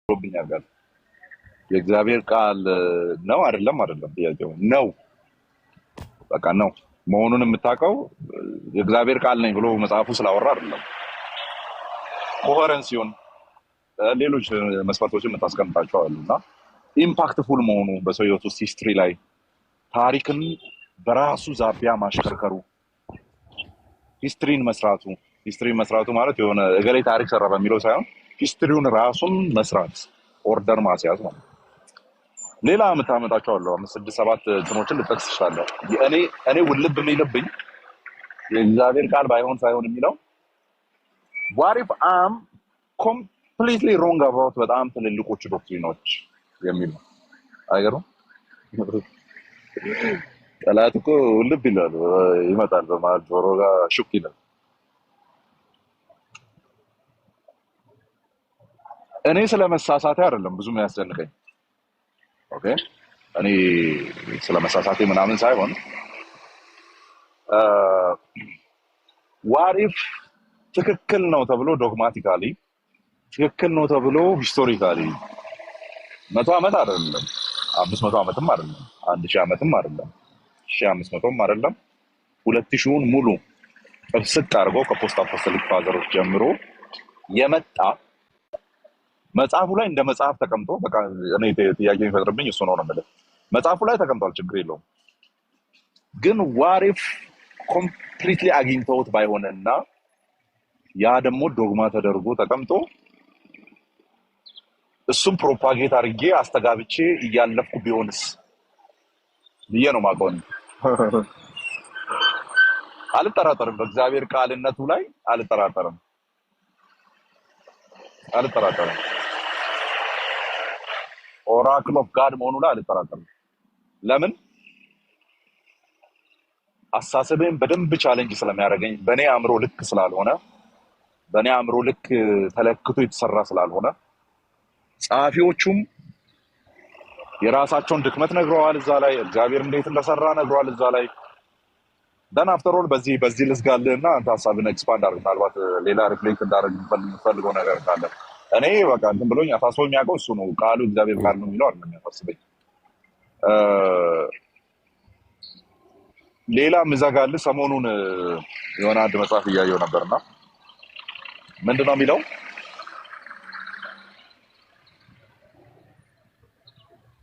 ብሎብኛል ጋር የእግዚአብሔር ቃል ነው አይደለም ጥያቄው ነው በቃ ነው መሆኑን የምታውቀው የእግዚአብሔር ቃል ነኝ ብሎ መጽሐፉ ስላወራ አይደለም ኮሄረንሲውን ሌሎች መስፈርቶችን የምታስቀምጣቸው አሉና ኢምፓክትፉል መሆኑ በሰው ህይወት ውስጥ ሂስትሪ ላይ ታሪክን በራሱ ዛቢያ ማሽከርከሩ ሂስትሪን መስራቱ ማለት የሆነ እገሌ ታሪክ ሰራ በሚለው ሳይሆን ሂስትሪውን ራሱን መስራት ኦርደር ማስያዝ ማለት ሌላ የምታመጣቸው አሉ 5-6-7 እንትኖችን ልጠቅስ እችላለሁ እኔ ውልብ የሚልብኝ የእግዚአብሔር ቃል ባይሆን ሳይሆን የሚለው what if I'm completely wrong about በጣም ትልልቆቹ ዶክትሪኖች የሚል ነው አይገርም ጠላት እኮ ውልብ ይላል ይመጣል በመሀል ጆሮ ጋር ሹክ ይላል እኔ ስለመሳሳቴ አይደለም ብዙ የሚያስጨንቀኝ ኦኬ እኔ ስለመሳሳቴ ምናምን ሳይሆን what if ትክክል ነው ተብሎ ዶግማቲካሊ ትክክል ነው ተብሎ ሂስቶሪካሊ 100 ዓመት አይደለም 500 ዓመትም አይደለም 1000 ዓመትም አይደለም 1500ም አይደለም 2000ን ሙሉ ጥብስቅ አድርጎ ከፖስት አፖስቶሊክ ፋዘሮች ጀምሮ የመጣ መጽሐፉ ላይ እንደ መጽሐፍ ተቀምጦ በቃ እኔ ጥያቄ የሚፈጥርብኝ እሱ ነው ማለት መጽሐፉ ላይ ተቀምጧል ችግር የለውም ግን what if completely አግኝተውት ባይሆንና ያ ደግሞ ዶግማ ተደርጎ ተቀምጦ እሱም ፕሮፓጌት አድርጌ አስተጋብቼ እያለፍኩ ቢሆንስ ብዬ ነው ማቆን አልጠራጠርም በእግዚአብሔር ቃልነቱ ላይ አልጠራጠርም ኦራክል ኦፍ ጋድ መሆኑ ላይ አልጠራጠርም ለምን አሳሰበኝ በደንብ ቻሌንጅ ስለሚያደርገኝ በእኔ አእምሮ ልክ ስላልሆነ በእኔ አእምሮ ልክ ተለክቶ የተሰራ ስላልሆነ ጸሐፊዎቹም የራሳቸውን ድክመት ነግረዋል እዛ ላይ እግዚአብሔር እንዴት እንደሰራ ነግረዋል እዛ ላይ ደን አፍተር ኦል በዚህ ልዝጋልህና አንተ ሐሳብን ኤክስፓንድ አድርግ ምናልባት ሌላ ሪፍሌክት እንዳደርግ የምፈልገው ነገር ካለ እኔ በቃ እንትን ብሎኝ አሳስቦኝ የሚያውቀው እሱ ነው ቃሉ እግዚአብሔር ቃል ነው የሚለው አይደለም የሚያሳስበኝ ሌላ ምዘጋልህ ሰሞኑን የሆነ አንድ መጽሐፍ እያየሁ ነበርና ምንድነው የሚለው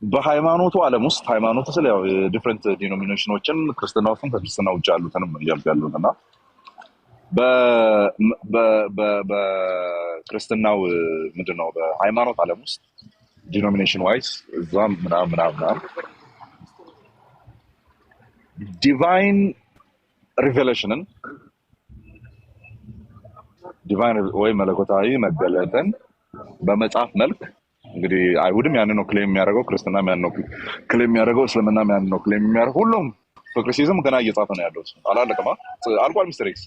በሃይማኖቱ ዓለም ውስጥ ሃይማኖቱ ስለ ያው ዲፈረንት ዲኖሚኔሽኖችን ክርስትና ውስጥም ከክርስትና ውጭ ያሉትንም እያልኩ ያለሁትና በክርስትናው ምንድነው በሃይማኖት ዓለም ውስጥ ዲኖሚኔሽን ዋይስ እዛም ምናምን ዲቫይን ሪቨሌሽንን ዲቫይን ወይ መለኮታዊ መገለጥን በመጽሐፍ መልክ እንግዲህ አይሁድም ያንን ነው ክሌም የሚያደርገው ክርስትናም ያንን ነው ክሌም የሚያደርገው እስልምናም ያንን ነው ክሌም የሚያደርገው ሁሉም በክርስቲያኒዝም ገና እየጻፈ ነው ያለው አላለቀማ አልቋል ሚስተር ኤክስ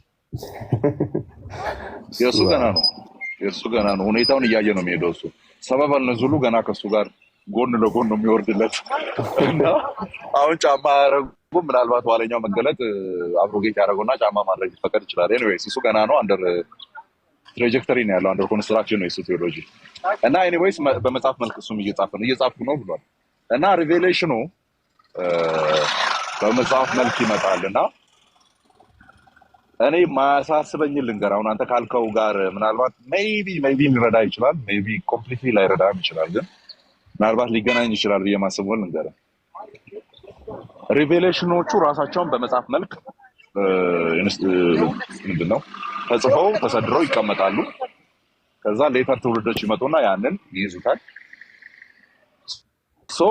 የሱ ገና ነው ሁኔታውን እያየ ነው የሚሄደው እሱ ሰበብ አልነዙሉ ገና ከሱ ጋር ጎን ለጎን ነው የሚወርድለት እና አሁን ጫማ ያደረጉ ምናልባት ዋለኛው መገለጥ አብሮጌት ያደረገውና ጫማ ማድረግ ይፈቀድ ይችላል ኤኒዌይስ እሱ ገና ነው አንደር ትራጀክተሪ ነው ያለው አንደር ኮንስትራክሽን ነው እሱ ቴዎሎጂ እና ኤኒዌይስ በመጽሐፍ መልክ እሱም እየጻፉ ነው ብሏል እና ሪቬሌሽኑ በመጽሐፍ መልክ ይመጣልና እኔ ማሳስበኝ ልንገር አሁን አንተ ካልከው ጋር ምናልባት ሜይቢ ሊረዳ ይችላል ሜይቢ ኮምፕሊትሊ ላይረዳም ይችላል ግን ምናልባት ሊገናኝ ይችላል ብዬ ማስበው ልንገር ሪቬሌሽኖቹ ራሳቸውን በመጽሐፍ መልክ ምንድነው ተጽፈው ተሰድረው ይቀመጣሉ ከዛ ሌተር ትውልዶች ይመጡና ያንን ይይዙታል ሶ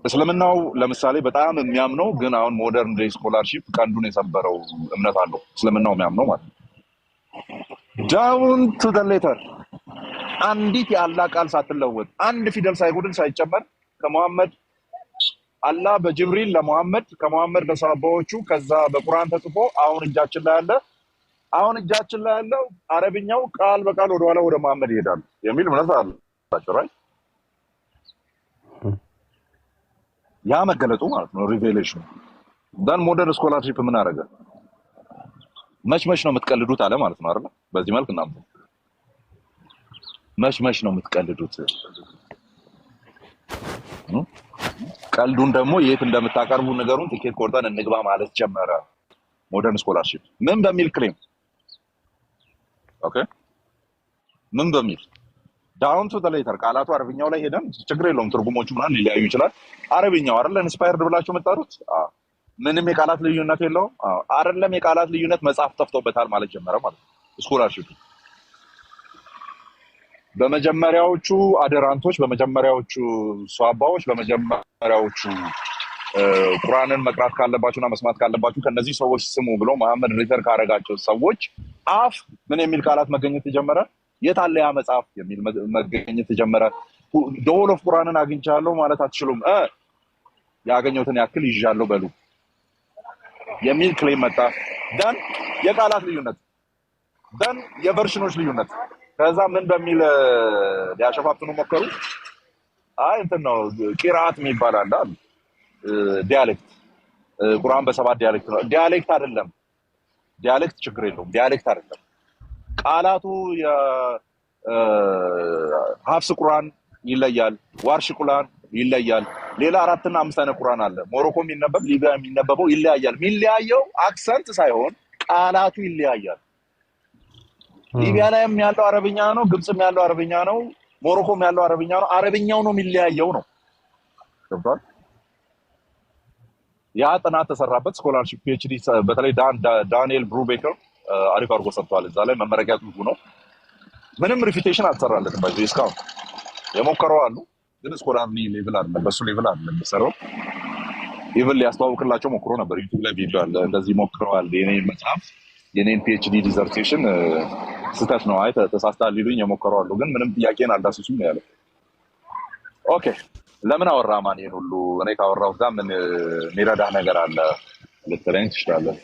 እስልምናው ለምሳሌ በጣም የሚያምነው ግን አሁን ሞደርን ዴይ ስኮላርሺፕ ቀንዱን የሰበረው እምነት አለው እስልምናው የሚያምነው ማለት ነው ዳውን ቱ ዘ ሌተር አንዲት የአላህ ቃል ሳትለወጥ አንድ ፊደል ሳይጎድል ሳይጨመር ከመሐመድ አላህ በጅብሪል ለመሐመድ ከመሐመድ ለሰሃባዎቹ ከዛ በቁርአን ተጽፎ አሁን እጃችን ላይ ያለው አረብኛው ቃል በቃል ወደ ኋላ ወደ መሐመድ ይሄዳል የሚል እምነት አላቸው ራይት ያ መገለጡ ማለት ነው ሪቬሌሽን ዳን ሞደርን ስኮላርሺፕ ምን አደረገ መች ነው የምትቀልዱት አለ ማለት ነው አይደል በዚህ መልክ እናንተ መች ነው የምትቀልዱት? ቀልዱን ደግሞ የት እንደምታቀርቡ ነገሩን ቲኬት ቆርጠን እንግባ ማለት ጀመረ። ሞደርን ስኮላርሺፕ ምን በሚል ክሌም ኦኬ፣ ምን በሚል ዳውን ቱ ዘ ሌተር ቃላቱ አረብኛው ላይ ሄደን ችግር የለውም ትርጉሞቹ ምናምን ሊለያዩ ይችላል። አረብኛው አይደል ኢንስፓየርድ ብላችሁ የምታሩት ምንም የቃላት ልዩነት የለውም አይደለም። የቃላት ልዩነት መጽሐፍ ጠፍቶበታል ማለት ጀመረ ማለት ነው። ስኮላርሺፕ በመጀመሪያዎቹ አደራንቶች፣ በመጀመሪያዎቹ ሷባዎች፣ በመጀመሪያዎቹ ቁርአንን መቅራት ካለባችሁና መስማት ካለባችሁ ከነዚህ ሰዎች ስሙ ብሎ መሐመድ ሪፈር ካረጋቸው ሰዎች አፍ ምን የሚል ቃላት መገኘት ተጀመረ? የት አለ ያ መጽሐፍ የሚል መገኘት ተጀመረ። ዶል ኦፍ ቁርአንን አግኝቻለሁ ማለት አትችሉም። ያገኘሁትን ያክል ይዣለሁ በሉ የሚል ክሌም መጣ። ደን የቃላት ልዩነት፣ ደን የቨርሽኖች ልዩነት። ከዛ ምን በሚል ሊያሸፋፍኑ ሞከሩ። አይ እንትን ነው ቂራአት የሚባል አለ ዲያሌክት። ቁርአን በሰባት ዲያሌክት ነው። ዲያሌክት አይደለም። ዲያሌክት ችግር የለውም። ዲያሌክት አይደለም። ቃላቱ የሀፍስ ቁርአን ይለያል፣ ዋርሽ ቁርአን ይለያል። ሌላ 4 እና 5 አይነት ቁርአን አለ። ሞሮኮ የሚነበብ ሊቢያ የሚነበበው ይለያያል። የሚለያየው አክሰንት ሳይሆን ቃላቱ ይለያያል። ሊቢያ ላይም ያለው አረብኛ ነው፣ ግብጽም ያለው አረብኛ ነው፣ ሞሮኮም ያለው አረብኛ ነው። አረብኛው ነው የሚለያየው ነው። ገብቷል? ያ ጥናት ተሰራበት። ስኮላርሺፕ ፒኤችዲ በተለይ ዳንኤል ብሩቤከር አሪፍ አድርጎ ሰጥቷል። እዛ ላይ መመረቂያ ጽሁፉ ነው። ምንም ሪፊቴሽን አልተሰራለትም። ባይዘ እስካሁን የሞከረው አሉ፣ ግን ስኮላርሊ ሌቭል አይደለም፣ በሱ ሌቭል አይደለም የሚሰራው። ኢቭን ሊያስተዋውቅላቸው ሞክሮ ነበር። ዩቲዩብ ላይ ቪዲዮ አለ፣ እንደዚህ ሞክረዋል። የኔን መጽሐፍ የኔን ፒኤችዲ ዲዘርቴሽን ስህተት ነው፣ አይ ተሳስተሃል ሊሉኝ የሞከረው አሉ፣ ግን ምንም ጥያቄን አልዳሰሱም ነው ያለው። ኦኬ ለምን አወራ ማን ይሄን ሁሉ? እኔ ካወራሁት ጋር ምን የሚረዳ ነገር አለ ልትለኝ ትችላለህ።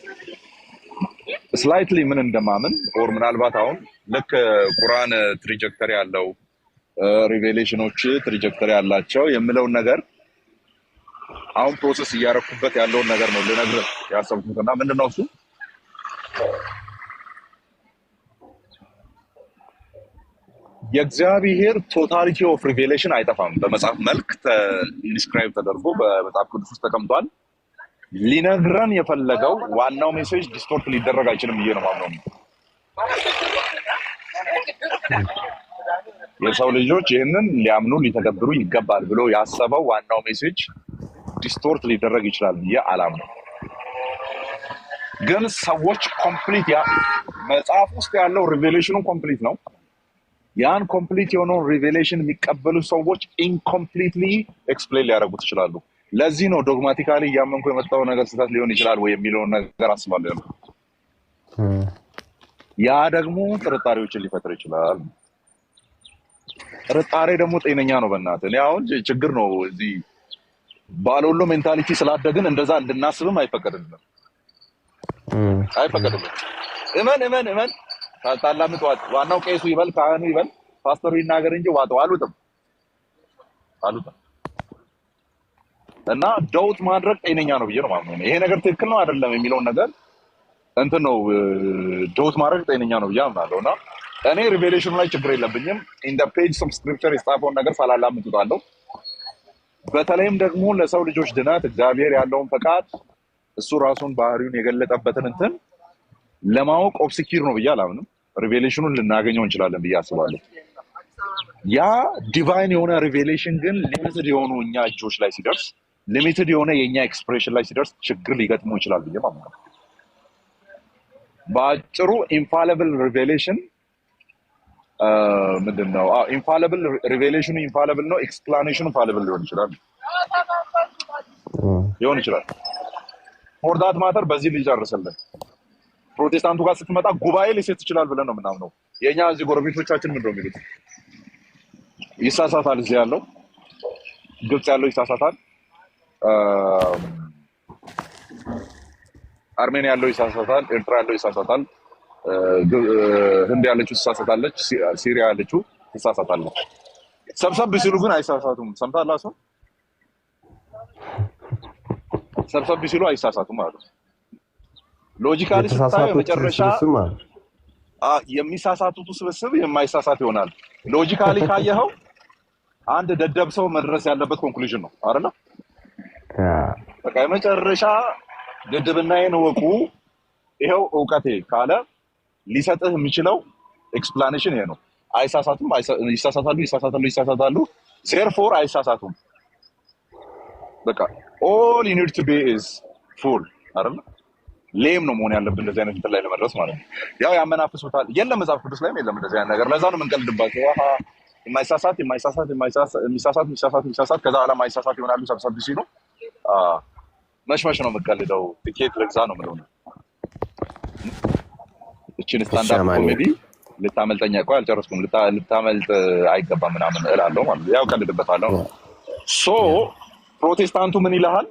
ስላይትሊ ምን እንደማምን ኦር ምናልባት አሁን ልክ ቁርአን ትራጀክተሪ ያለው ሪቬሌሽኖች ትራጀክተሪ ያላቸው የምለውን ነገር አሁን ፕሮሰስ እያረኩበት ያለውን ነገር ነው ልነግርህ ያሰብኩትና ምንድነው እሱ የእግዚአብሔር ቶታሊቲ ኦፍ ሪቬሌሽን አይጠፋም። በመጽሐፍ መልክ ኢንስክራይብ ተደርጎ በመጽሐፍ ቅዱስ ውስጥ ተቀምጧል። ሊነግረን የፈለገው ዋናው ሜሴጅ ዲስቶርት ሊደረግ አይችልም ብዬ ነው ማምነው። የሰው ልጆች ይህንን ሊያምኑ ሊተገብሩ ይገባል ብሎ ያሰበው ዋናው ሜሴጅ ዲስቶርት ሊደረግ ይችላል ብዬ አላምነው። ግን ሰዎች ኮምፕሊት መጽሐፍ ውስጥ ያለው ሪቬሌሽኑ ኮምፕሊት ነው። ያን ኮምፕሊት የሆነውን ሪቬሌሽን የሚቀበሉ ሰዎች ኢንኮምፕሊትሊ ኤክስፕሌን ሊያደርጉት ይችላሉ። ለዚህ ነው ዶግማቲካሊ እያመንኩ የመጣው ነገር ስህተት ሊሆን ይችላል ወይ የሚለውን ነገር አስባለሁ። ያ ደግሞ ጥርጣሬዎችን ሊፈጥር ይችላል። ጥርጣሬ ደግሞ ጤነኛ ነው። በእናትህ እኔ አሁን ችግር ነው እዚህ ባሎሎ ሜንታሊቲ ስላደግን እንደዛ እንድናስብም አይፈቀድልንም። እመን ታላምጥ ዋጥ ዋናው ቄሱ ይበል ካህኑ ይበል ፓስተሩ ይናገር እንጂ ዋጠው አሉትም እና ዳውት ማድረግ ጤነኛ ነው ብዬ ነው ማምነው። ይሄ ነገር ትክክል ነው አይደለም የሚለውን ነገር እንትን ነው ዳውት ማድረግ ጤነኛ ነው ብዬ አምናለሁ። እና እኔ ሪቬሌሽኑ ላይ ችግር የለብኝም። ኢን ዘ ፔጅ ኦፍ ስክሪፕቸር የጻፈውን ነገር ሳላላምጡታለሁ። በተለይም ደግሞ ለሰው ልጆች ድነት እግዚአብሔር ያለውን ፈቃድ እሱ ራሱን ባህሪውን የገለጠበትን እንትን ለማወቅ ኦብስኪር ነው ብዬ አላምንም። ሪቬሌሽኑን ልናገኘው እንችላለን ብዬ አስባለሁ። ያ ዲቫይን የሆነ ሪቬሌሽን ግን ሊሚትድ የሆኑ እኛ እጆች ላይ ሲደርስ፣ ሊሚትድ የሆነ የእኛ ኤክስፕሬሽን ላይ ሲደርስ ችግር ሊገጥመው ይችላል ብዬ ማምነው። በአጭሩ ኢንፋሊብል ሪቬሌሽን ምንድን ነው? ኢንፋሊብል ሪቬሌሽኑ ኢንፋሊብል ነው፣ ኤክስፕላኔሽኑ ፋሊብል ሊሆን ይችላል ፎር ዳት ማተር በዚህ ሊጨርስልን ፕሮቴስታንቱ ጋር ስትመጣ ጉባኤ ሊሴት ይችላል ብለን ነው የምናምነው። የኛ እዚህ ጎረቤቶቻችን ምንድን ነው የሚሉት? ይሳሳታል። እዚህ ያለው ግብጽ ያለው ይሳሳታል፣ አርሜኒያ ያለው ይሳሳታል፣ ኤርትራ ያለው ይሳሳታል፣ ህንድ ያለችው ትሳሳታለች፣ ሲሪያ ያለችው ትሳሳታለች። ሰብሰብ ሲሉ ግን አይሳሳቱም። ሰምታላ ሰው ሰብሰብ ሲሉ አይሳሳቱም ማለት ነው። ሎጂካሊ ስታየው መጨረሻ የሚሳሳቱት ስብስብ የማይሳሳት ይሆናል። ሎጂካሊ ካየኸው አንድ ደደብ ሰው መድረስ ያለበት ኮንክሉዥን ነው አይደለ? በቃ የመጨረሻ ድድብናዬን ወቁ ይሄው እውቀቴ ካለ ሊሰጥህ የሚችለው ኤክስፕላኔሽን ይሄ ነው። አይሳሳቱም፣ ይሳሳታሉ። ዜርፎር አይሳሳቱም። በቃ ኦል ዩ ኒድ ቱ ቢ ኢዝ ፉል አይደል? ሌም ነው መሆን ያለብን እንደዚህ አይነት እንትን ላይ ለመድረስ ማለት ነው። ያው ያመናፍሱታል። የለም መጽሐፍ ቅዱስ ላይም የለም እንደዚህ አይነት ነገር። ለዛ ነው የምንቀልድባቸው። የማይሳሳት ከዛ በኋላ የማይሳሳት ይሆናሉ ሰብሰብ ሲሉ መሽመሽ ነው የምቀልደው። ቲኬት ልግዛ ነው የምለው ነው። እችን ስታንዳርድ ኮሜዲ ልታመልጠኛ እኮ አልጨረስኩም። ልታመልጥ አይገባም ምናምን እላለሁ ማለት ነው። ያው ቀልድበታለሁ። ሶ ፕሮቴስታንቱ ምን ይልሃል?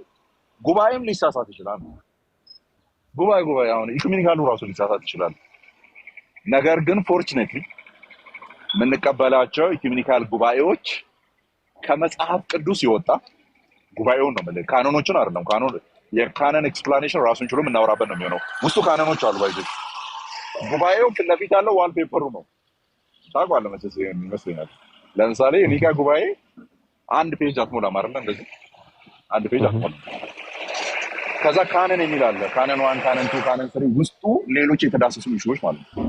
ጉባኤም ሊሳሳት ይችላል። ጉባኤ አሁን ኢኩሜኒካሉ ራሱ ሊሳሳት ይችላል። ነገር ግን ፎርቹኔትሊ የምንቀበላቸው ኢኩሜኒካል ጉባኤዎች ከመጽሐፍ ቅዱስ ይወጣ ጉባኤውን ነው ማለት ካኖኖችን አይደለም። ካኖን የካኖን ኤክስፕላኔሽን ራሱን ችሎ የምናወራበት ነው የሚሆነው። ውስጡ ካኖኖች አሉ ባይዘ ጉባኤው ፊት ለፊት ያለው ዋልፔፐሩ ነው። ታውቃለህ መቼስ ይመስለኛል። ለምሳሌ የኒካ ጉባኤ አንድ ፔጅ አትሞላም አይደል? እንደዚህ አንድ ፔጅ አትሞላም። ከዛ ካነን የሚል አለ። ካነን 1 ካነን 2 ካነን 3 ውስጡ ሌሎች የተዳሰሱ ኢሹዎች ማለት ነው።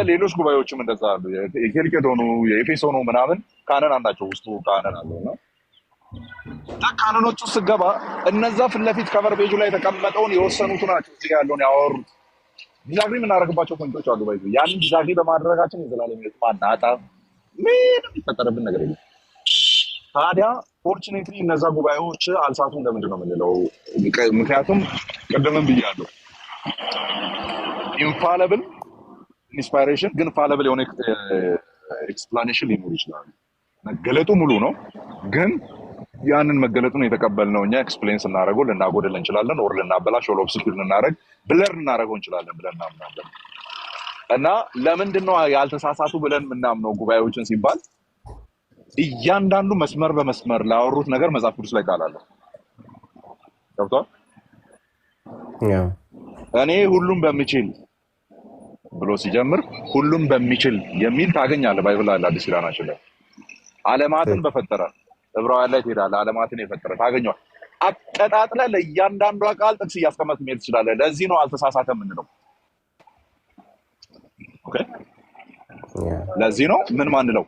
ሌሎች ጉባኤዎችም እንደዛ አሉ። የኬልቄዶኑ የኤፌሶኑ ምናምን ካነን አላቸው። ውስጡ ካነን አለውና ካነኖቹ ስገባ እነዛ ፊት ለፊት ከቨር ፔጁ ላይ የተቀመጠውን የወሰኑት ናቸው። እዚህ ያለውን ያወሩት ዲዛግሪ የምናደርግባቸው ፖይንቶች አሉ። ባይዘ ያንን ዲዛግሪ በማድረጋችን የዘላለም ሕይወት ማናጣ ምንም የሚፈጠርብን ነገር የለም። ታዲያ ፎርቹኔትሊ እነዛ ጉባኤዎች አልሳቱም። ለምንድን ነው የምንለው? ምክንያቱም ቅድምም ብያለሁ ኢንፋለብል ኢንስፓይሬሽን ግን ፋለብል የሆነ ኤክስፕላኔሽን ሊኖር ይችላል። መገለጡ ሙሉ ነው፣ ግን ያንን መገለጡን የተቀበልነው እኛ ኤክስፕሌን ስናደርገው ልናጎድል እንችላለን፣ ኦር ልናበላሽ፣ ኦር ኦብስኪር ልናደርግ ብለር ልናደርገው እንችላለን ብለን እናምናለን። እና ለምንድን ነው ያልተሳሳቱ ብለን የምናምነው ጉባኤዎችን ሲባል እያንዳንዱ መስመር በመስመር ላወሩት ነገር መጽሐፍ ቅዱስ ላይ ቃል አለ። ገብቶሃል? እኔ ሁሉም በሚችል ብሎ ሲጀምር ሁሉም በሚችል የሚል ታገኛለህ ባይብል አለ። አዲስ ኪዳናችን ላይ ዓለማትን በፈጠረ ዕብራውያን ላይ ትሄዳለህ። ዓለማትን የፈጠረ ታገኘዋል። አቀጣጥለህ ለእያንዳንዷ ቃል ጥቅስ እያስቀመጥክ መሄድ ትችላለህ። ለዚህ ነው አልተሳሳተ የምንለው። ኦኬ፣ ለዚህ ነው ምን ማንለው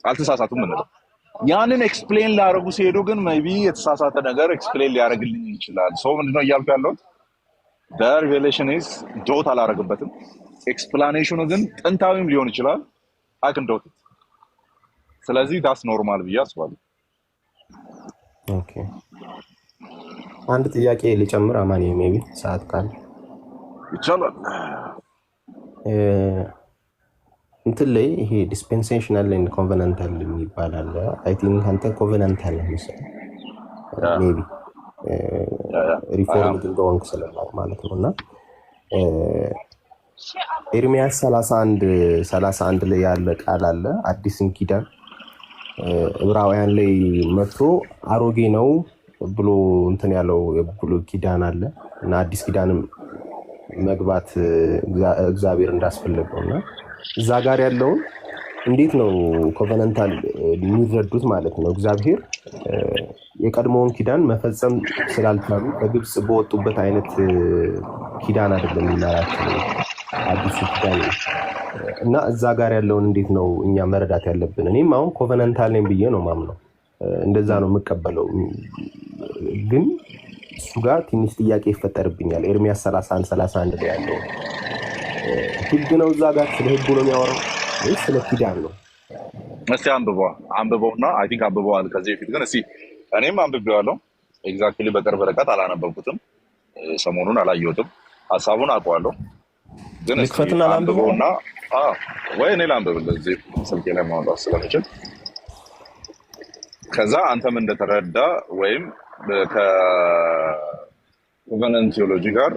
አልተሳሳቱም የምንለው። ያንን ኤክስፕሌን ላደረጉ ሲሄዱ ግን ሜቢ የተሳሳተ ነገር ኤክስፕሌን ሊያደርግልኝ ይችላል። ሰው ምንድነው እያልኩ ያለሁት ሪቬሌሽን ኢዝ ዶት አላደረግበትም። ኤክስፕላኔሽኑ ግን ጥንታዊም ሊሆን ይችላል። አክን ዶት። ስለዚህ ዳስ ኖርማል ብዬ አስባለሁ። ኦኬ፣ አንድ ጥያቄ ሊጨምር አማን ሜቢ ሰዓት ካለ ይቻላል። እንትን ላይ ይሄ ዲስፔንሴሽናል ኤንድ ኮቨናንታል ይባላል። አይ ቲንክ አንተ ኮቨናንታል መሰለኝ ሜቢ ሪፎርምድ እንደሆንክ ስለማውቅ ማለት ነው። እና ኤርሚያስ 31 ላይ ያለ ቃል አለ። አዲስን ኪዳን ዕብራውያን ላይ መጥቶ አሮጌ ነው ብሎ እንትን ያለው የብሉይ ኪዳን አለ እና አዲስ ኪዳንም መግባት እግዚአብሔር እንዳስፈለገው እና እዛ ጋር ያለውን እንዴት ነው ኮቨናንታል የሚረዱት ማለት ነው? እግዚአብሔር የቀድሞውን ኪዳን መፈጸም ስላልቻሉ በግብፅ በወጡበት አይነት ኪዳን አይደለም የሚመራቸው አዲሱ ኪዳን እና እዛ ጋር ያለውን እንዴት ነው እኛ መረዳት ያለብን? እኔም አሁን ኮቨናንታል ነኝ ብዬ ነው ማምነው፣ እንደዛ ነው የምቀበለው። ግን እሱ ጋር ትንሽ ጥያቄ ይፈጠርብኛል። ኤርሚያስ 31 ላይ ያለው ህግ ነው። እዛ ጋር ስለ ህጉ ነው የሚያወራው ወይስ ስለ ኪዳን ነው? እስቲ አንብበውና አይ ቲንክ አንብበዋል ከዚህ በፊት ግን እስቲ እኔም አንብቤዋለሁ። ኤግዛክትሊ በቅርብ ርቀት አላነበብኩትም፣ ሰሞኑን አላየሁትም። ሀሳቡን አውቀዋለሁ ግን ልክፈትና አንብበውና ወይ እኔ ላንብብልህ እዚህ ስልኬ ላይ ማውጣት ስለምችል ከዛ አንተም እንደተረዳ ወይም ከኮቨናንት ቲዮሎጂ ጋር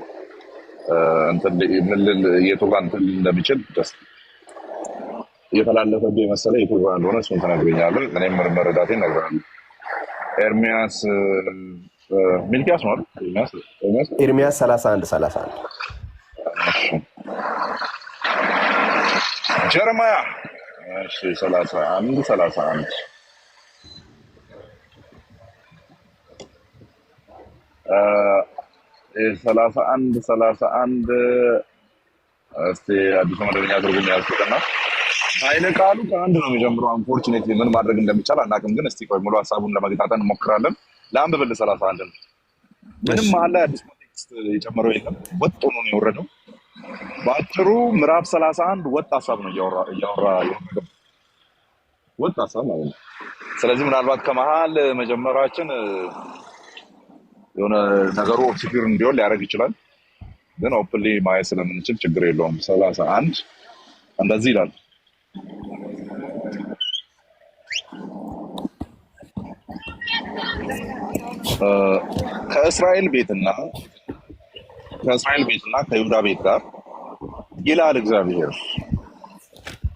የቱ ጋር እንትን እንደሚችል ደስ እየተላለፈብህ የመሰለ የቱ ጋር እንደሆነ እሱን ተነግረኛለህ። እኔም መረዳቴን እነግርሃለሁ። ኤርሚያስ ሚልኪያስ ነው አይደል? ኤርሚያስ 31 ጀረማያ እሺ 31 31 እስቲ አዲስ መደበኛ ትርጉም ያልኩትና ኃይለ ቃሉ ከአንድ ነው የሚጀምረው። አንፎርቹኔትሊ ምን ማድረግ እንደሚቻል አናውቅም፣ ግን እስቲ ቆይ ሙሉ ሀሳቡን ለመገጣጠም እንሞክራለን። ለአንብብል 31 ምንም መሀል ላይ አዲስ ኮንቴክስት የጨመረው የለም፣ ወጥ ሆኖ ነው የወረደው። በአጭሩ ምዕራፍ 31 ወጥ ሀሳብ ነው እያወራ የወረደው፣ ወጥ ሀሳብ ማለት ነው። ስለዚህ ምናልባት ከመሀል መጀመራችን የሆነ ነገሩ ኦብስኪር እንዲሆን ሊያደርግ ይችላል፣ ግን ኦፕንሊ ማየት ስለምንችል ችግር የለውም። 31 እንደዚህ ይላል። ከእስራኤል ቤትና ከይሁዳ ቤት ጋር ይላል እግዚአብሔር፣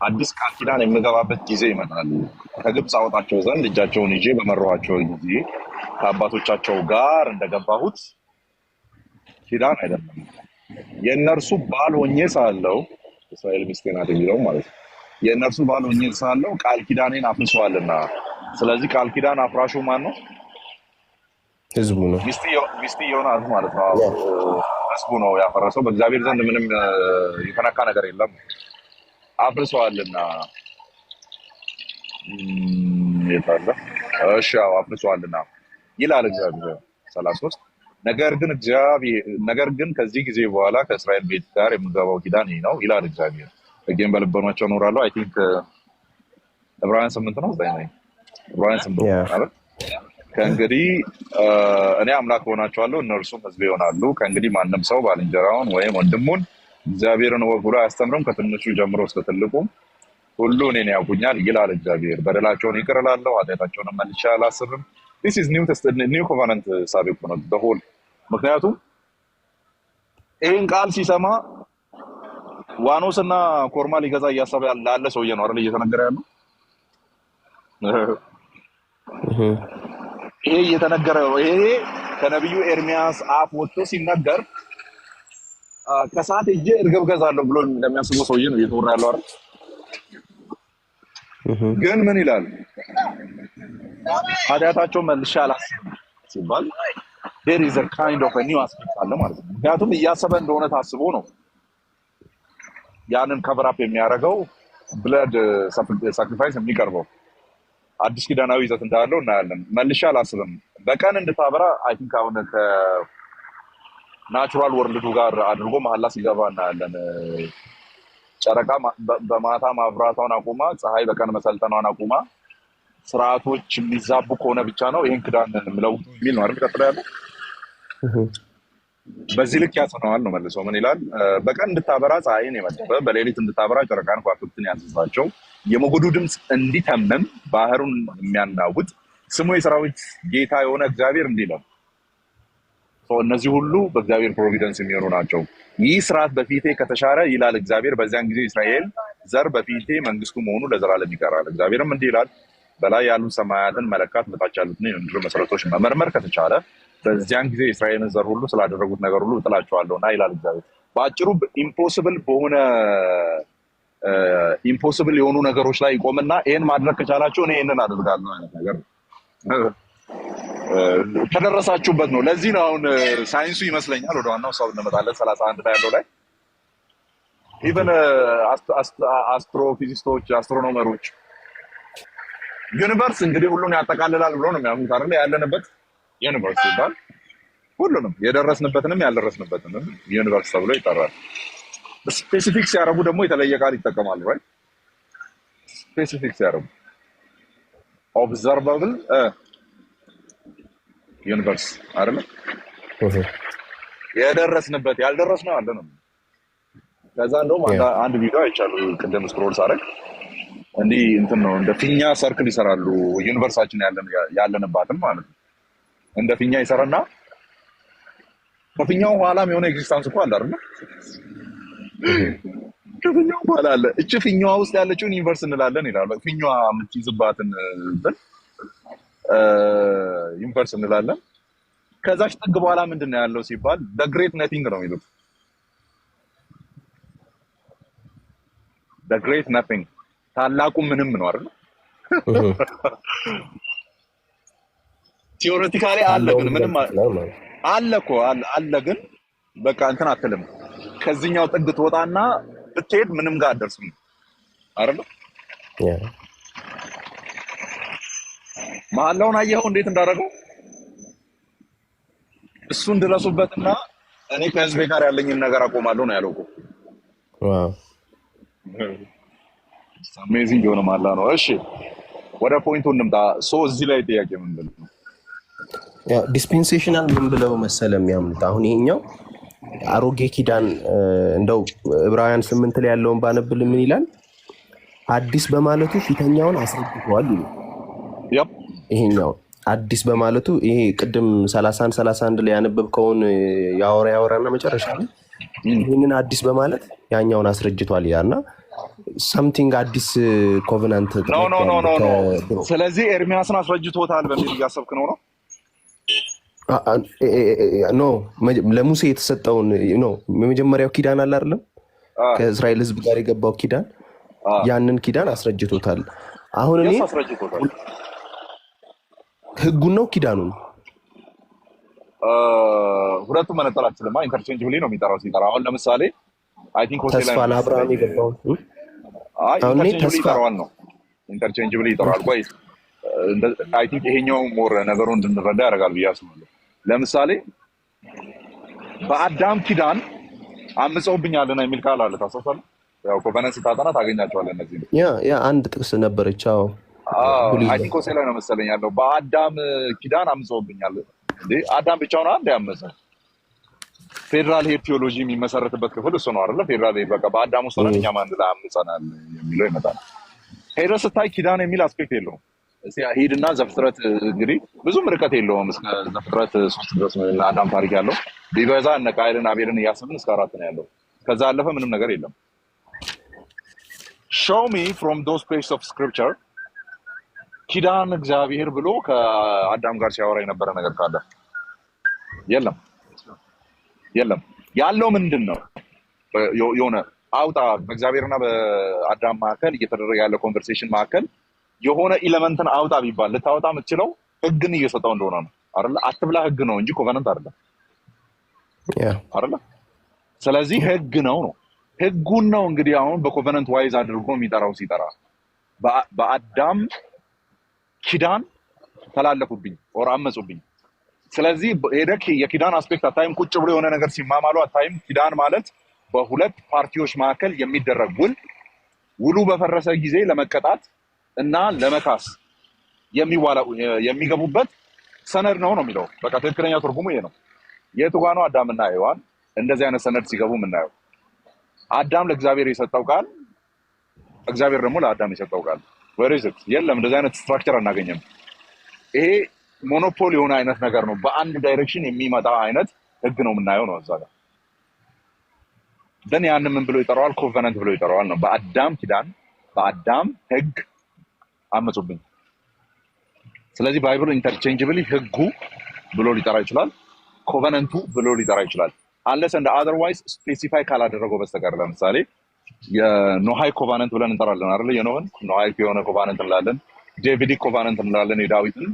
አዲስ ቃል ኪዳን የምገባበት ጊዜ ይመጣል። ከግብፅ አወጣቸው ዘንድ እጃቸውን ይዤ በመራኋቸው ጊዜ ከአባቶቻቸው ጋር እንደገባሁት ኪዳን አይደለም፣ የእነርሱ ባል ሆኜ ሳለሁ፣ እስራኤል ሚስቴ ናት የሚለው ማለት ነው። የእነርሱ ባል ሆኜ ሳለሁ ቃል ኪዳኔን አፍርሰዋልና። ስለዚህ ቃል ኪዳን አፍራሹ ማን ነው? ህዝቡ ነው። ሚስትየው ናት ማለት ነው። ህዝቡ ነው ያፈረሰው። በእግዚአብሔር ዘንድ ምንም የተነካ ነገር የለም። አፍርሰዋልና የታለ? እሺ አፍርሰዋልና ይላል እግዚአብሔር 33 ነገር ግን ከዚህ ጊዜ በኋላ ከእስራኤል ቤት ጋር የምገባው ኪዳን ይህ ነው ይላል እግዚአብሔር፣ ሕጌን በልቦናቸው እኖራለሁ። አይ ቲንክ ዕብራውያን 8 ነው ዕብራውያን 8 ማለት ከእንግዲህ እኔ አምላክ ሆናቸዋለሁ፣ እነርሱም ሕዝብ ይሆናሉ። ከእንግዲህ ማንም ሰው ባልንጀራውን ወይም ወንድሙን እግዚአብሔርን እወቅ ብሎ አያስተምርም። ከትንሹ ጀምሮ እስከ ትልቁ ሁሉ እኔን ያውቁኛል ይላል እግዚአብሔር። በደላቸውን ይቅር እላለሁ፣ ኃጢአታቸውንም መልሼ አላስብም። This is new covenant ሳቢቅ ነው በሆል። ምክንያቱም ይህን ቃል ሲሰማ ዋኖስና ኮርማ ሊገዛ እያሰበ ላለ ሰውዬ ነው አይደል እየተነገረ ያለው። ይሄ እየተነገረ ይሄ ከነቢዩ ኤርሚያስ አፍ ወጥቶ ሲነገር ከሰዓት እጄ እርግብ ገዛለሁ ብሎ እንደሚያስበው ሰውዬ ነው እየተወራ ያለው አይደል። ግን ምን ይላል? ኃጢአታቸው መልሼ አላስብም ሲባል there is a kind of a new aspect አለ ማለት ነው። ምክንያቱም እያሰበ እንደሆነ ታስቦ ነው ያንን ከቨር አፕ የሚያደርገው ብለድ ሳክሪፋይስ የሚቀርበው አዲስ ኪዳናዊ ይዘት እንዳለው እናያለን። መልሼ አላስብም በቀን እንድታበራ አይ ቲንክ አሁን ከናቹራል ወርልዱ ጋር አድርጎ መሐላ ሲገባ እናያለን። ጨረቃ በማታ ማብራቷን አቁማ፣ ፀሐይ በቀን መሰልጠኗን አቁማ ስርዓቶች የሚዛቡ ከሆነ ብቻ ነው ይህን ክዳን ምለውጡ የሚል ነው አይደል? ቀጥሎ ያለው በዚህ ልክ ያጽነዋል ነው። መልሶ ምን ይላል? በቀን እንድታበራ ፀሐይን የመደበ በሌሊት እንድታበራ ጨረቃን ከዋክብትን ያዘዛቸው የሞገዱ ድምፅ እንዲተመም ባህሩን የሚያናውጥ ስሙ የሰራዊት ጌታ የሆነ እግዚአብሔር እንዲህ ነው። እነዚህ ሁሉ በእግዚአብሔር ፕሮቪደንስ የሚሆኑ ናቸው። ይህ ስርዓት በፊቴ ከተሻረ ይላል እግዚአብሔር፣ በዚያን ጊዜ እስራኤል ዘር በፊቴ መንግስቱ መሆኑ ለዘላለም ይቀራል። እግዚአብሔርም እንዲህ ይላል፣ በላይ ያሉ ሰማያትን መለካት፣ በታች ያሉትን የምድር መሰረቶች መመርመር ከተቻለ በዚያን ጊዜ የእስራኤልን ዘር ሁሉ ስላደረጉት ነገር ሁሉ እጥላቸዋለሁና ይላል እግዚአብሔር። በአጭሩ ኢምፖስብል የሆኑ ነገሮች ላይ ይቆምና ይህን ማድረግ ከቻላቸው እኔ ይህንን አደርጋለሁ አይነት ነገር ከደረሳችሁበት ነው። ለዚህ ነው አሁን ሳይንሱ ይመስለኛል ወደ ዋናው ሰው እንመጣለን 31 ላይ ያለው ላይ ኢቨን አስትሮፊዚስቶች አስትሮኖመሮች ዩኒቨርስ እንግዲህ ሁሉን ያጠቃልላል ብሎ ነው የሚያምኑት አይደል? ያለንበት ዩኒቨርስ ይባል ሁሉንም የደረስንበትንም ያልደረስንበትንም ዩኒቨርስ ተብሎ ይጠራል። ስፔሲፊክ ሲያረጉ ደግሞ የተለየ ቃል ይጠቀማሉ። ራይት ስፔሲፊክ ሲያረጉ ኦብዘርቫብል ዩኒቨርስ አይደል? የደረስንበት ያልደረስነው አለ ነው። ከዛ እንደውም አንድ ቪዲዮ አይቻሉ ቅድም ስክሮል ሳረግ እንዲህ እንትን ነው እንደ ፊኛ ሰርክል ይሰራሉ። ዩኒቨርሳችን ያለንባትም ማለት ነው እንደ ፊኛ ይሰራና ከፊኛው ኋላም የሆነ ኤግዚስታንስ እኮ አለ አይደል? ከፊኛው ኋላ አለ። እቺ ፊኛዋ ውስጥ ያለችውን ዩኒቨርስ እንላለን ይላል። ፊኛዋ የምትይዝባትን ዩኒቨርስ እንላለን። ከዛች ጥግ በኋላ ምንድን ነው ያለው ሲባል the great nothing ነው የሚሉት። the great nothing ታላቁ ምንም ነው አይደል? ቲዮሬቲካሊ አለ ግን ምንም አለ እኮ አለ ግን በቃ እንትን አትልም። ከዚህኛው ጥግ ትወጣና ብትሄድ ምንም ጋር አትደርስም አይደል? መሐላውን አየኸው እንዴት እንዳደረገው? እሱን ድረሱበትና እኔ ከህዝቤ ጋር ያለኝን ነገር አቆማለሁ ነው ያለው እኮ። አሜዚንግ የሆነ መሐላ ነው። እሺ ወደ ፖይንቱ እንምጣ። እዚህ ላይ ጥያቄ ምንድን ነው? ዲስፔንሴሽናል ምን ብለው መሰለ የሚያምኑት? አሁን ይሄኛው አሮጌ ኪዳን እንደው ዕብራውያን 8 ላይ ያለውን ባነብል ምን ይላል? አዲስ በማለቱ ፊተኛውን አስረግጧል ይላል። ይሄኛው አዲስ በማለቱ ይሄ ቅድም 31 ላይ ያነበብከውን ያወራና መጨረሻ ላይ ይህንን አዲስ በማለት ያኛውን አስረጅቷል ያና something አዲስ ኮቨናንት ኖ። ስለዚህ ኤርሚያስን አስረጅቶታል በሚል እያሰብክ ነው? ኖ ለሙሴ የተሰጠውን ኖ የመጀመሪያው ኪዳን አለ አይደለም? ከእስራኤል ሕዝብ ጋር የገባው ኪዳን ያንን ኪዳን አስረጅቶታል። አሁን እኔ ህጉን ነው ኪዳኑን ሁለቱም መነጠል አትችልም። ኢንተርቼንጅብሊ ነው የሚጠራው ሲጠራ። አሁን ለምሳሌ አይ ቲንክ ተስፋ ለአብርሃም የገባው ኢንተርቼንጅብሊ ይጠራል። ቆይ አይ ቲንክ ይሄኛው ሞር ነገሩን እንድንረዳ ያደርጋል ብዬ አስባለሁ። ለምሳሌ በአዳም ኪዳን አምፀውብኛልና የሚል ቃል አለ ታስታውሳለህ? ያው ኮቨናንት ስታጠና ታገኛቸዋለህ። እነዚህ ያ አንድ ጥቅስ ነበረች። አይ ቲንክ ሆሴዕ ላይ ነው መሰለኝ ያለው በአዳም ኪዳን አምፀውብኛል። እንዴ አዳም ብቻውን አንድ ያመፀ ፌደራል ሄድ ቲዮሎጂ የሚመሰረትበት ክፍል እሱ ነው አይደለ? ፌደራል ሄድ በቃ በአዳም ውስጥ ሆነን እኛም አንድ ላይ አምፀናል የሚለው ይመጣል። ሄደህ ስታይ ኪዳን የሚል አስፔክት የለውም። ሂድና ዘፍጥረት እንግዲህ ብዙም ርቀት የለውም እስከ ዘፍጥረት 3 ድረስ አዳም ታሪክ ያለው ቢበዛ እነ ቃየልን አቤልን እያሰብን እስከ 4 ነው ያለው። ከዛ አለፈ ምንም ነገር የለም። show me from those pages of scripture ኪዳን እግዚአብሔር ብሎ ከአዳም ጋር ሲያወራ የነበረ ነገር ካለ የለም። ያለው ምንድን ነው? የሆነ አውጣ በእግዚአብሔርና በአዳም መካከል እየተደረገ ያለ ኮንቨርሴሽን መካከል የሆነ ኤሌመንትን አውጣ ቢባል ልታወጣ የምትችለው ህግን እየሰጠው እንደሆነ ነው አይደለ? አትብላ ህግ ነው እንጂ ኮቨናንት አይደለም አይደለ? ስለዚህ ህግ ነው ህጉን ነው እንግዲህ አሁን በኮቨናንት ዋይዝ አድርጎ የሚጠራው ሲጠራ በአዳም ኪዳን ተላለፉብኝ ኦር አመጹብኝ። ስለዚህ ሄደክ የኪዳን አስፔክት አታይም። ቁጭ ብሎ የሆነ ነገር ሲማማሉ አታይም። ኪዳን ማለት በሁለት ፓርቲዎች መካከል የሚደረግ ውሉ በፈረሰ ጊዜ ለመቀጣት እና ለመካስ የሚገቡበት ሰነድ ነው የሚለው። በቃ ትክክለኛ ትርጉሙ ይሄ ነው። የቱ ጋር ነው አዳምና ሔዋን እንደዚህ አይነት ሰነድ ሲገቡ የምናየው? አዳም ለእግዚአብሔር የሰጠው ቃል፣ እግዚአብሔር ደግሞ ለአዳም የሰጠው ቃል የለም። እንደዚህ አይነት ስትራክቸር አናገኘም። ይሄ ሞኖፖል የሆነ አይነት ነገር ነው። በአንድ ዳይሬክሽን የሚመጣ አይነት ህግ ነው የምናየው ነው እዛ ጋር። ደን ያንን ምን ብሎ ይጠራዋል? ኮቨናንት ብሎ ይጠራዋል ነው። በአዳም ኪዳን በአዳም ህግ አመጹብኝ። ስለዚህ ባይብል ኢንተርቼንጅብሊ ህጉ ብሎ ሊጠራ ይችላል፣ ኮቨናንቱ ብሎ ሊጠራ ይችላል። አንለስ እንደ አዘርዋይዝ ስፔሲፋይ ካላደረገው በስተቀር ለምሳሌ የኖሃይ ኮቫነንት ብለን እንጠራለን አይደል? የኖህን ኖሃይ የሆነ ኮቫነንት እንላለን፣ ዴቪዲክ ኮቫነንት እንላለን፣ የዳዊትን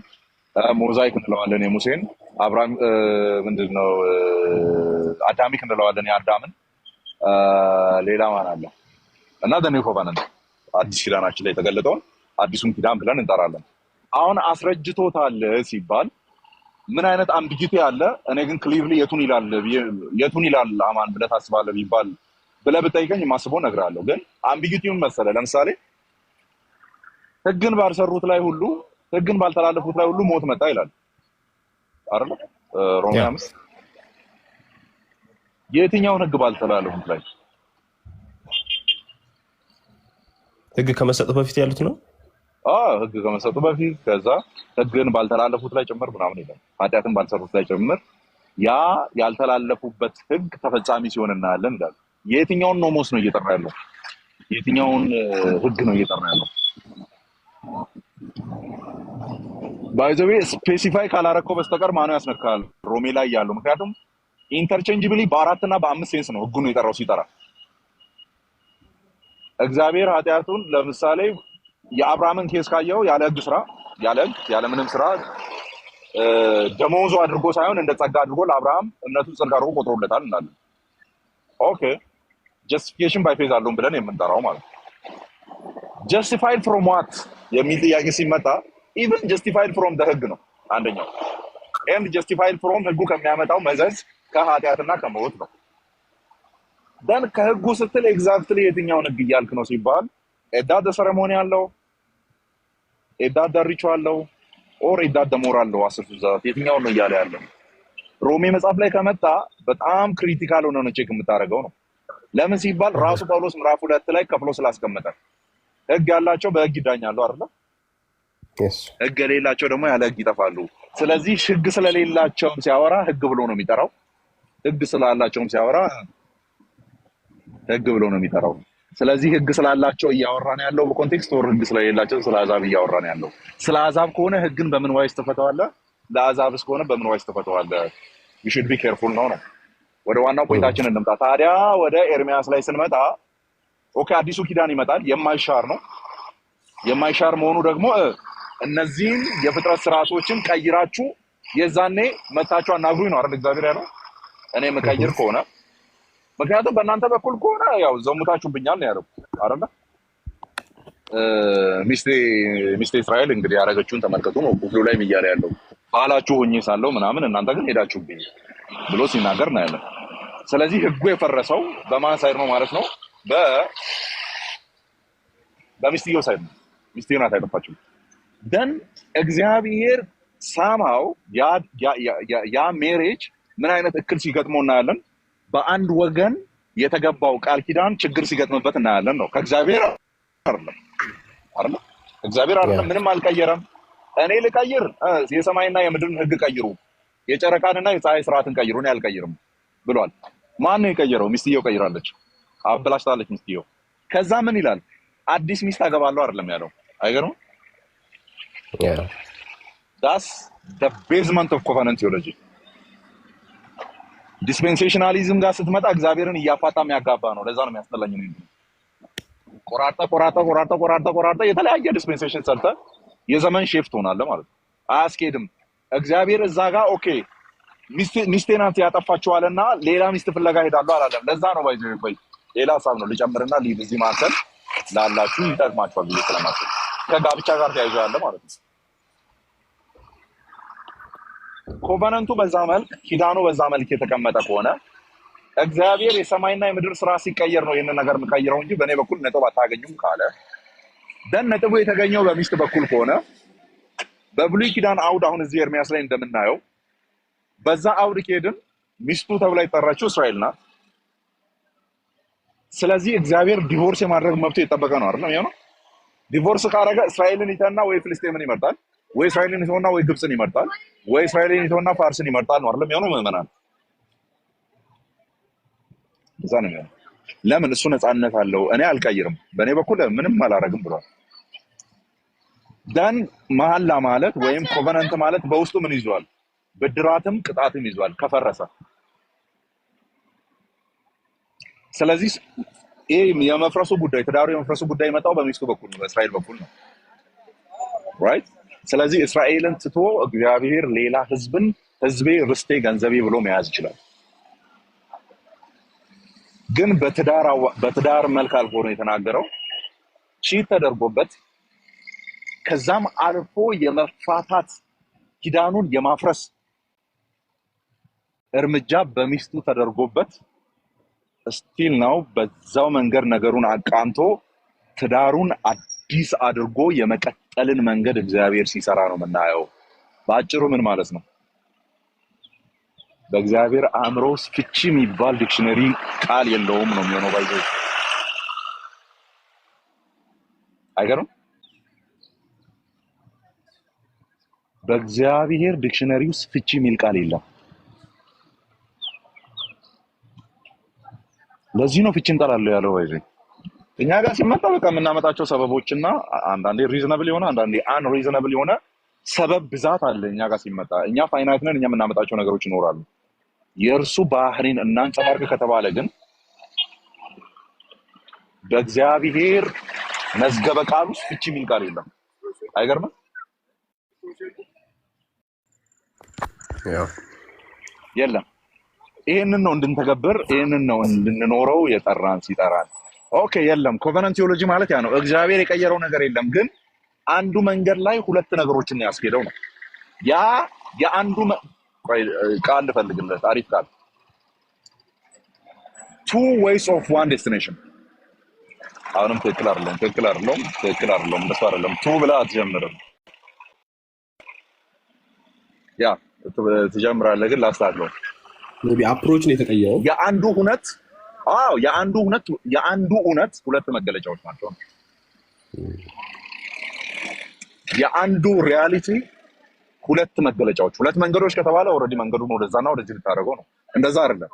ሞዛይክ እንለዋለን፣ የሙሴን አብርሃም ምንድነው አዳሚክ እንለዋለን፣ የአዳምን ሌላ ማን አለ እና ደኔ ኮቫነንት አዲስ ኪዳናችን ላይ የተገለጠውን አዲሱን ኪዳን ብለን እንጠራለን። አሁን አስረጅቶታል ሲባል ምን አይነት አምቢጊቲ አለ? እኔ ግን ክሊርሊ የቱን ይላል አማን ብለህ ታስባለህ ቢባል ብለህ ብጠይቀኝ የማስበው እነግርሃለሁ። ግን አምቢጊቲውን መሰለህ ለምሳሌ ህግን ባልሰሩት ላይ ሁሉ ህግን ባልተላለፉት ላይ ሁሉ ሞት መጣ ይላል አይደል? ሮሜ 5 የትኛውን ህግ ባልተላለፉት ላይ? ህግ ከመሰጠቱ በፊት ያሉት ነው። ህግ ከመሰጠቱ በፊት ከዛ ህግን ባልተላለፉት ላይ ጭምር ምናምን ይላል። ኃጢአትን ባልሰሩት ላይ ጭምር ያ ያልተላለፉበት ህግ ተፈጻሚ ሲሆን እናያለን ይላል። የትኛውን ኖሞስ ነው እየጠራ ያለው? የትኛውን ህግ ነው እየጠራ ያለው? ባይዘዌ ስፔሲፋይ ካላረከው በስተቀር ማነው ያስነካል? ሮሜ ላይ ያለው። ምክንያቱም ኢንተርቼንጅብሊ በ4 እና በ5 ሴንስ ነው ህጉ ነው የጠራው ሲጠራ። እግዚአብሔር ኃጢአቱን ለምሳሌ የአብርሃምን ኬስ ካየው ያለ ህግ ስራ ያለ ህግ ያለ ምንም ስራ ደሞዙ አድርጎ ሳይሆን እንደ ጸጋ አድርጎ ለአብርሃም እምነቱ ጽድቅ አድርጎ ቆጥሮለታል እንላለን። ኦኬ ጀስቲፊኬሽን ባይ ፌዝ አለውን ብለን የምንጠራው ማለት ነው። ጀስቲፋይድ ፍሮም ዋት የሚል ጥያቄ ሲመጣ ኢቭን ጀስቲፋይድ ፍሮም ህግ ነው አንደኛው። ኤንድ ጀስቲፋይድ ፍሮም ህጉ ከሚያመጣው መዘዝ ከኃጢአትና ከሞት ነው። ደን ከህጉ ስትል ኤግዛክትሊ የትኛውን ህግ እያልክ ነው ሲባል ኤዳደ ሰረሞኒ አለው፣ ኤዳደ ሪቹዋል አለው፣ ኦር ኤዳደ ሞራል አለው። 10 ትእዛዛት የትኛውን ነው እያለ ያለው? ሮሜ መጽሐፍ ላይ ከመጣ በጣም ክሪቲካል ሆነ ነው ቼክ የምታደርገው ነው። ለምን ሲባል ራሱ ጳውሎስ ምዕራፍ 2 ላይ ከፍሎ ስላስቀመጠ ህግ ያላቸው በህግ ይዳኛሉ አይደል? ህግ የሌላቸው ደግሞ ያለ ህግ ይጠፋሉ። ስለዚህ ህግ ስለሌላቸውም ሲያወራ ህግ ብሎ ነው የሚጠራው፣ ህግ ስላላቸውም ሲያወራ ህግ ብሎ ነው የሚጠራው። ስለዚህ ህግ ስላላቸው እያወራን ያለው በኮንቴክስት ወር ህግ ስለሌላቸው ስለ አሕዛብ እያወራን ያለው። ስለ አሕዛብ ከሆነ ህግን በምን ዋይስ ተፈተዋለህ? ለአሕዛብስ ከሆነ በምን ዋይስ ተፈተዋለህ? you should be careful ነው። ወደ ዋናው ፖይንታችን እንምጣ። ታዲያ ወደ ኤርሚያስ ላይ ስንመጣ ኦኬ አዲሱ ኪዳን ይመጣል፣ የማይሻር ነው። የማይሻር መሆኑ ደግሞ እነዚህን የፍጥረት ስርዓቶችን ቀይራችሁ የዛኔ መታችሁ አናግሩኝ ነው አይደል እግዚአብሔር ያለው። እኔ መቀየር ከሆነ ምክንያቱም በእናንተ በኩል ከሆነ ያው ዘሙታችሁብኛል ነው ያለው አይደል? ሚስቴ እስራኤል እንግዲህ ያደረገችውን ተመልከቱ ነው ክፍሉ ላይ እያለ ያለው። ባላችሁ ሆኜ ሳለው ምናምን እናንተ ግን ሄዳችሁብኝ ብሎ ሲናገር ነው ያለው። ስለዚህ ህጉ የፈረሰው በማን ሳይድ ነው ማለት ነው? በሚስትየው ሳይድ ነው። ሚስትየው ናት አይጠፋችም። ደን እግዚአብሔር ሳማው ያ ሜሬጅ ምን አይነት እክል ሲገጥመው እናያለን። በአንድ ወገን የተገባው ቃል ኪዳን ችግር ሲገጥምበት እናያለን ነው። ከእግዚአብሔር አይደለም አይደል? እግዚአብሔር አይደለም፣ ምንም አልቀየረም። እኔ ልቀይር የሰማይና የምድርን ህግ ቀይሩ፣ የጨረቃንና የፀሐይ ስርዓትን ቀይሩ፣ እኔ አልቀይርም ብሏል። ማን ነው የቀየረው? ሚስትየው ቀይራለች፣ አበላሽታለች ሚስትየው። ከዛ ምን ይላል? አዲስ ሚስት አገባለሁ አይደለም ያለው። አይገርም? that's the basement of covenant theology። ዲስፔንሴሽናሊዝም ጋር ስትመጣ እግዚአብሔርን እያፋታ የሚያጋባ ነው። ለዛ ነው የሚያስጠላኝ ነው። ቆራርጠ የተለያየ ዲስፔንሴሽን ሰርተ የዘመን ሼፍ ትሆናለህ ማለት ነው። አያስኬድም። እግዚአብሔር እዛ ጋር ኦኬ ሚስቴ ናት ያጠፋችኋልና ሌላ ሚስት ፍለጋ ሄዳለሁ አላለም። ለዛ ነው ባይዘው ሌላ ሀሳብ ነው ልጨምርና ሊቭ እዚህ ማሰል ላላችሁ ይጠቅማችኋል ብዬ ስለማስብ ከጋብቻ ጋር ተያይዞ ያለ ማለት ነው። ኮቨነንቱ በዛ መልክ ኪዳኑ በዛ መልክ የተቀመጠ ከሆነ እግዚአብሔር የሰማይና የምድር ስራ ሲቀየር ነው ይሄንን ነገር የምቀይረው እንጂ በእኔ በኩል ነጥብ አታገኙም ካለ ደን ነጥቡ የተገኘው በሚስት በኩል ከሆነ በብሉይ ኪዳን አውድ አሁን እዚህ ኤርሚያስ ላይ እንደምናየው በዛ አውድ ከሄድን ሚስቱ ተብላ የጠራችው እስራኤል ናት። ስለዚህ እግዚአብሔር ዲቮርስ የማድረግ መብቱ የጠበቀ ነው አይደል? የሚሆነው ዲቮርስ ካረገ እስራኤልን ይተውና ወይ ፍልስጤምን ይመርጣል፣ ወይ እስራኤልን ይተውና ወይ ግብፅን ይመርጣል፣ ወይ እስራኤልን ይተውና ፋርስን ይመርጣል ነው አይደል? የሚሆነው ምዕመናን እዛ ነው የሚሆነው። ለምን? እሱ ነፃነት አለው። እኔ አልቀይርም፣ በእኔ በኩል ምንም አላረግም ብሏል። ደን መሐላ ማለት ወይም ኮቨነንት ማለት በውስጡ ምን ይዟል? ብድራትም ቅጣትም ይዟል ከፈረሰ። ስለዚህ ይሄ የመፍረሱ ጉዳይ ትዳሩ የመፍረሱ ጉዳይ የመጣው በሚስቱ በኩል ነው፣ በእስራኤል በኩል ነው። ራይት። ስለዚህ እስራኤልን ትቶ እግዚአብሔር ሌላ ህዝብን ህዝቤ ርስቴ ገንዘቤ ብሎ መያዝ ይችላል። ግን በትዳር መልክ አልፎ ነው የተናገረው። ቺት ተደርጎበት ከዛም አልፎ የመፋታት ኪዳኑን የማፍረስ እርምጃ በሚስቱ ተደርጎበት ስቲል ነው በዛው መንገድ ነገሩን አቃንቶ ትዳሩን አዲስ አድርጎ የመቀጠልን መንገድ እግዚአብሔር ሲሰራ ነው የምናየው። በአጭሩ ምን ማለት ነው? በእግዚአብሔር አእምሮ ውስጥ ፍቺ የሚባል ዲክሽነሪ ቃል የለውም ነው የሚሆነው። ባይዘው አይገርም? በእግዚአብሔር ዲክሽነሪ ውስጥ ፍቺ የሚል ቃል የለም። ለዚህ ነው ፍቺ እንጠላለሁ ያለው። ባይዘው እኛ ጋር ሲመጣ በቃ የምናመጣቸው ሰበቦችና አንዳንዴ ሪዝነብል የሆነ አንዳንዴ አን ሪዝነብል የሆነ ሰበብ ብዛት አለ። እኛ ጋር ሲመጣ እኛ ፋይናይት ነን፣ እኛ የምናመጣቸው ነገሮች ይኖራሉ። የእርሱ ባህሪን እናንጸባርቅ ከተባለ ግን በእግዚአብሔር መዝገበ ቃል ውስጥ ፍቺ የሚል ቃል የለም። አይገርምም? የለም። ይሄንን ነው እንድንተገብር፣ ይሄንን ነው እንድንኖረው የጠራን ሲጠራን። ኦኬ የለም። ኮቨናንት ቴዎሎጂ ማለት ያ ነው። እግዚአብሔር የቀየረው ነገር የለም፣ ግን አንዱ መንገድ ላይ ሁለት ነገሮችን ያስኬደው ነው። ያ የአንዱ ቃል ልፈልግለት፣ አሪፍ ቃል two ways of one destination። አሁንም ትክክል አይደለም። እንደሱ አይደለም። ቱ ብላ አትጀምርም። ያ ትጀምራለህ፣ ግን ላስተካክለው። አፕሮች ነው የተቀየረው። የአንዱ እውነት ሁለት መገለጫዎች ናቸው። የአንዱ ሪያሊቲ ሁለት መገለጫዎች፣ ሁለት መንገዶች ከተባለ ኦልሬዲ መንገዱን ወደዛና ወደዚህ ልታደርገው ነው። እንደዛ አይደለም።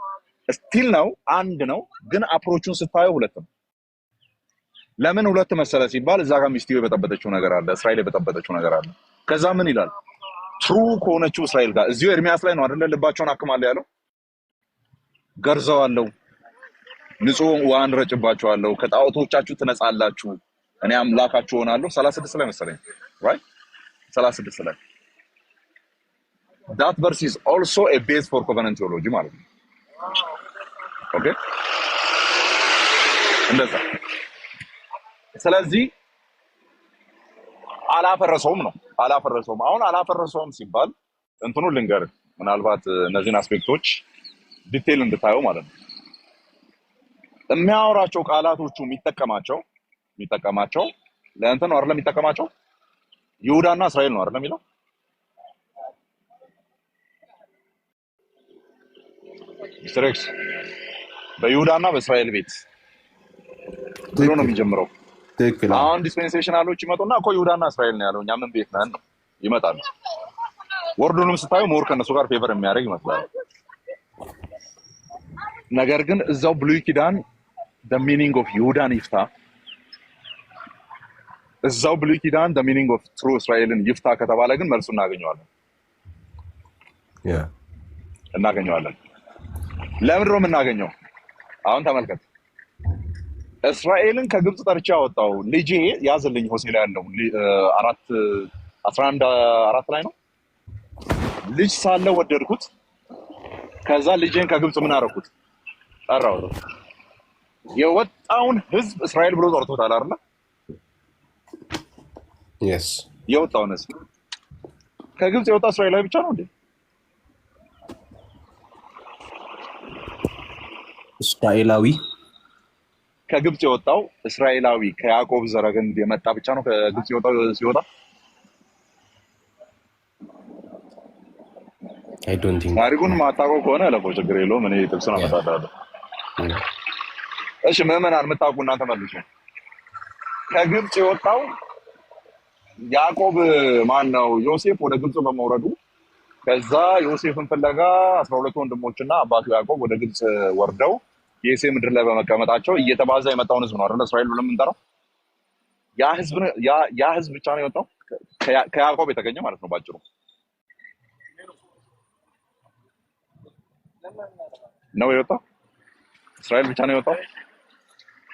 ስቲል ነው፣ አንድ ነው፣ ግን አፕሮቹን ስታየው ሁለት ነው። ለምን ሁለት መሰለ ሲባል እዛ ጋር ሚስቲው የበጠበጠችው ነገር አለ፣ እስራኤል የበጠበጠችው ነገር አለ። ከዛ ምን ይላል? ትሩ ከሆነችው እስራኤል ጋር እዚሁ ኤርሚያስ ላይ ነው አይደለ? ልባቸውን አክማለሁ ያለው። ገርዘዋለሁ፣ ንጹህ ውሃን ረጭባቸዋለሁ፣ ከጣዖቶቻችሁ ትነጻላችሁ፣ እኔ አምላካችሁ ሆናለሁ። 36 ላይ መሰለኝ right 36 ላይ that verse is also a base for covenant theology ማለት ነው። ኦኬ እንደዛ። ስለዚህ አላፈረሰውም ነው። አሁን አላፈረሰውም ሲባል እንትኑ ልንገር፣ ምናልባት እነዚህን አስፔክቶች ዲቴል እንድታየው ማለት ነው። የሚያወራቸው ቃላቶቹ የሚጠቀማቸው ለእንትን ነው አይደለም? የሚጠቀማቸው ይሁዳና እስራኤል ነው አይደለም የሚለው? ሚስተር ኤክስ በይሁዳና በእስራኤል ቤት ብሎ ነው የሚጀምረው። አሁን ዲስፔንሴሽናሎች ይመጡና እኮ ይሁዳና እስራኤል ነው ያለው፣ እኛ ምን ቤት ነን ይመጣሉ። ወርዱንም ስታዩ ሞር ከነሱ ጋር ፌቨር የሚያደርግ ይመስላል። ነገር ግን እዛው ብሉይ ኪዳን the meaning of ይሁዳን ይፍታ፣ እዛው ብሉይ ኪዳን the meaning of true እስራኤልን ይፍታ ከተባለ ግን መልሱ እናገኘዋለን። ለምንድን ነው የምናገኘው? አሁን ተመልከት። እስራኤልን ከግብፅ ጠርቻ ያወጣው ልጄ ያዝልኝ፣ ሆሴዕ ላይ ያለው 11:4 ላይ ነው። ልጅ ሳለ ወደድኩት፣ ከዛ ልጄን ከግብፅ ምን አደረኩት? ጠራሁት። የወጣውን ህዝብ እስራኤል ብሎ ጠርቶታል አይደል? የወጣውን ህዝብ ከግብፅ የወጣ እስራኤላዊ ብቻ ነው እንዴ? እስራኤላዊ ከግብፅ የወጣው እስራኤላዊ ከያዕቆብ ዘረግንድ የመጣ ብቻ ነው ከግብፅ የወጣው ሲወጣ? ታሪኩን ማታውቀው ከሆነ ለቆ ችግር የለውም። እኔ ጥቅሱን አመጣልሃለሁ። እሺ ምዕመናን የምታውቁ እናንተ መልሱ። ከግብፅ የወጣው ያዕቆብ ማን ነው? ዮሴፍ ወደ ግብፅ በመውረዱ ከዛ ዮሴፍን ፍለጋ 12 ወንድሞችና አባቱ ያዕቆብ ወደ ግብፅ ወርደው የሴ ምድር ላይ በመቀመጣቸው እየተባዛ የመጣውን ህዝብ ነው አይደል እስራኤል ብለን የምንጠራው። ያ ህዝብ ብቻ ነው የወጣው ከያዕቆብ የተገኘ ማለት ነው ባጭሩ። ነው የወጣው እስራኤል ብቻ ነው የወጣው።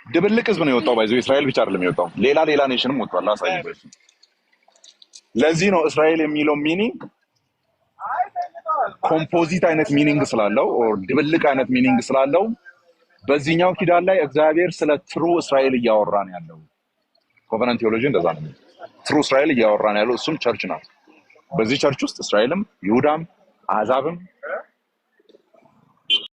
ድብልቅ ህዝብ ነው የወጣው። ባይዘው እስራኤል ብቻ አይደለም የወጣው፣ ሌላ ኔሽንም ወጥቷል። አሳይበው። ለዚህ ነው እስራኤል የሚለው ሚኒንግ ኮምፖዚት አይነት ሚኒንግ ስላለው ኦር ድብልቅ አይነት ሚኒንግ ስላለው በዚህኛው ኪዳን ላይ እግዚአብሔር ስለ ትሩ እስራኤል እያወራ ነው ያለው። ኮቨናንት ቴዎሎጂ እንደዛ ነው። ትሩ እስራኤል እያወራ ነው ያለው፣ እሱም ቸርች ናት። በዚህ ቸርች ውስጥ እስራኤልም ይሁዳም አሕዛብም